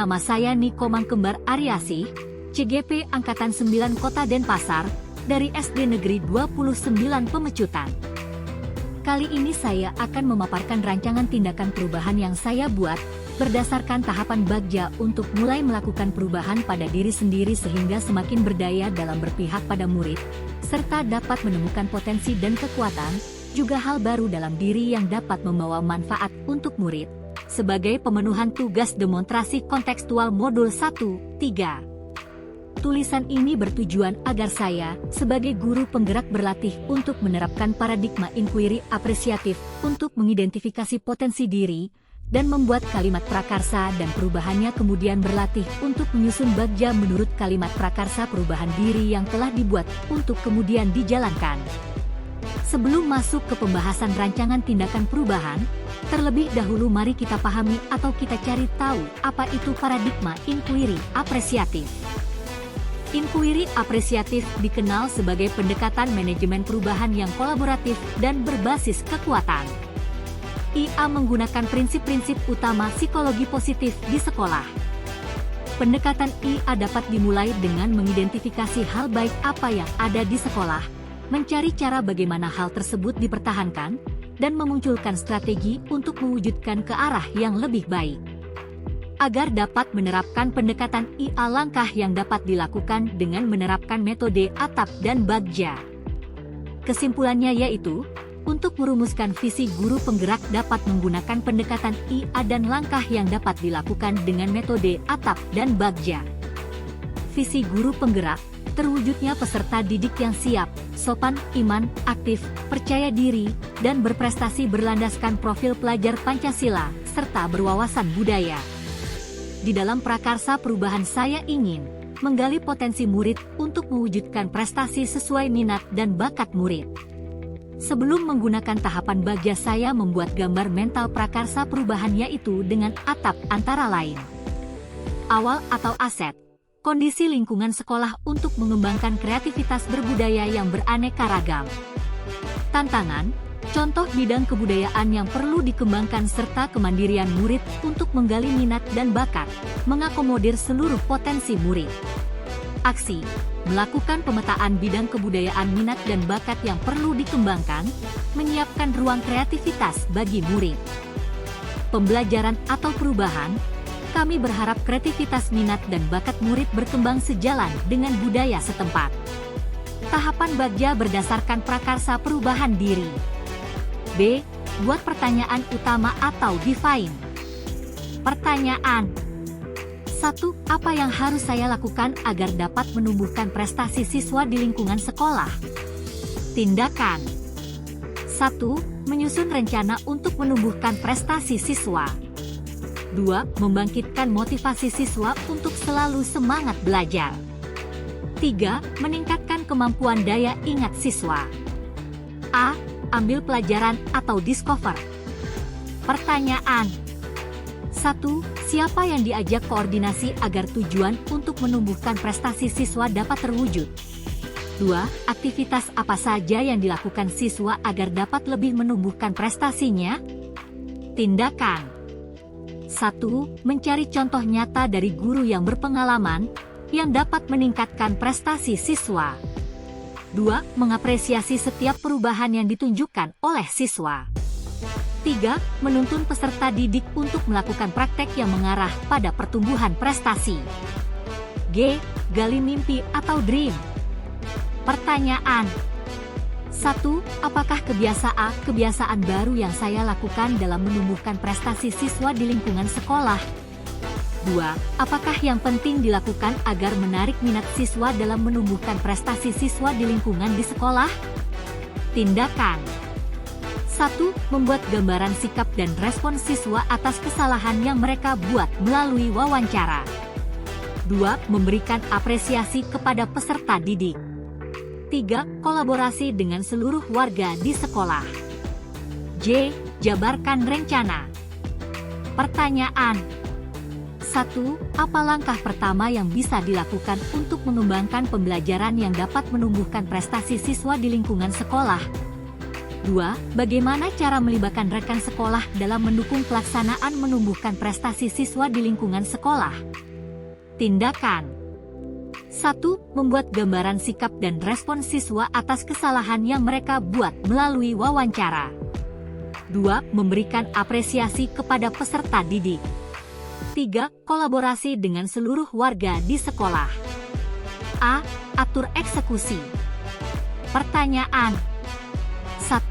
Nama saya Niko Mangkembar Aryasih, CGP Angkatan 9 Kota Denpasar, dari SD Negeri 29 Pemecutan. Kali ini saya akan memaparkan rancangan tindakan perubahan yang saya buat, berdasarkan tahapan Bagja untuk mulai melakukan perubahan pada diri sendiri sehingga semakin berdaya dalam berpihak pada murid, serta dapat menemukan potensi dan kekuatan, juga hal baru dalam diri yang dapat membawa manfaat untuk murid. Sebagai pemenuhan tugas demonstrasi kontekstual modul 1-3. Tulisan ini bertujuan agar saya, sebagai guru penggerak berlatih untuk menerapkan paradigma inquiry apresiatif untuk mengidentifikasi potensi diri, dan membuat kalimat prakarsa dan perubahannya kemudian berlatih untuk menyusun Bagja menurut kalimat prakarsa perubahan diri yang telah dibuat untuk kemudian dijalankan. Sebelum masuk ke pembahasan rancangan tindakan perubahan, terlebih dahulu mari kita pahami atau kita cari tahu apa itu paradigma inquiry apresiatif. Inquiry apresiatif dikenal sebagai pendekatan manajemen perubahan yang kolaboratif dan berbasis kekuatan. IA menggunakan prinsip-prinsip utama psikologi positif di sekolah. Pendekatan IA dapat dimulai dengan mengidentifikasi hal baik apa yang ada di sekolah, mencari cara bagaimana hal tersebut dipertahankan, dan memunculkan strategi untuk mewujudkan ke arah yang lebih baik. Agar dapat menerapkan pendekatan IA, langkah yang dapat dilakukan dengan menerapkan metode ATAP dan Bagja. Kesimpulannya yaitu, untuk merumuskan visi guru penggerak dapat menggunakan pendekatan IA dan langkah yang dapat dilakukan dengan metode ATAP dan Bagja. Visi guru penggerak, terwujudnya peserta didik yang siap, sopan, iman, aktif, percaya diri, dan berprestasi berlandaskan profil pelajar Pancasila, serta berwawasan budaya. Di dalam prakarsa perubahan saya ingin menggali potensi murid untuk mewujudkan prestasi sesuai minat dan bakat murid. Sebelum menggunakan tahapan Bagja, saya membuat gambar mental prakarsa perubahan yaitu dengan ATAP antara lain. Awal atau aset, kondisi lingkungan sekolah untuk mengembangkan kreativitas berbudaya yang beraneka ragam. Tantangan, contoh bidang kebudayaan yang perlu dikembangkan serta kemandirian murid untuk menggali minat dan bakat, mengakomodir seluruh potensi murid. Aksi, melakukan pemetaan bidang kebudayaan minat dan bakat yang perlu dikembangkan, menyiapkan ruang kreativitas bagi murid. Pembelajaran atau perubahan, kami berharap kreativitas minat dan bakat murid berkembang sejalan dengan budaya setempat. Tahapan Bagja berdasarkan prakarsa perubahan diri. B. Buat pertanyaan utama atau define. Pertanyaan 1. Apa yang harus saya lakukan agar dapat menumbuhkan prestasi siswa di lingkungan sekolah? Tindakan 1. Menyusun rencana untuk menumbuhkan prestasi siswa. 2. Membangkitkan motivasi siswa untuk selalu semangat belajar. 3. Meningkatkan kemampuan daya ingat siswa. A. Ambil pelajaran atau discover. Pertanyaan 1. Siapa yang diajak koordinasi agar tujuan untuk menumbuhkan prestasi siswa dapat terwujud? 2. Aktivitas apa saja yang dilakukan siswa agar dapat lebih menumbuhkan prestasinya? Tindakan 1. Mencari contoh nyata dari guru yang berpengalaman, yang dapat meningkatkan prestasi siswa. 2. Mengapresiasi setiap perubahan yang ditunjukkan oleh siswa. 3. Menuntun peserta didik untuk melakukan praktek yang mengarah pada pertumbuhan prestasi. G. Gali mimpi atau dream. Pertanyaan 1. Apakah kebiasaan baru yang saya lakukan dalam menumbuhkan prestasi siswa di lingkungan sekolah? 2. Apakah yang penting dilakukan agar menarik minat siswa dalam menumbuhkan prestasi siswa di lingkungan di sekolah? Tindakan 1. Membuat gambaran sikap dan respons siswa atas kesalahan yang mereka buat melalui wawancara. 2. Memberikan apresiasi kepada peserta didik. 3. Kolaborasi dengan seluruh warga di sekolah. J. Jabarkan rencana. Pertanyaan 1. Apa langkah pertama yang bisa dilakukan untuk mengembangkan pembelajaran yang dapat menumbuhkan prestasi siswa di lingkungan sekolah? 2. Bagaimana cara melibatkan rekan sekolah dalam mendukung pelaksanaan menumbuhkan prestasi siswa di lingkungan sekolah? Tindakan 1. Membuat gambaran sikap dan respon siswa atas kesalahan yang mereka buat melalui wawancara. 2. Memberikan apresiasi kepada peserta didik. 3. Kolaborasi dengan seluruh warga di sekolah. A. Atur eksekusi. Pertanyaan 1.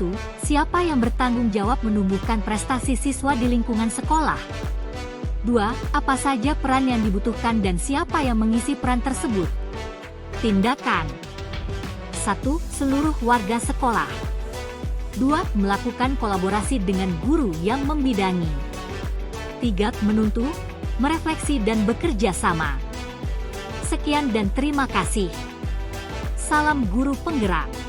Siapa yang bertanggung jawab menumbuhkan prestasi siswa di lingkungan sekolah? 2. Apa saja peran yang dibutuhkan dan siapa yang mengisi peran tersebut? Tindakan 1. Seluruh warga sekolah. 2. Melakukan kolaborasi dengan guru yang membidangi. 3. Menuntut, merefleksi dan bekerja sama. Sekian dan terima kasih. Salam guru penggerak.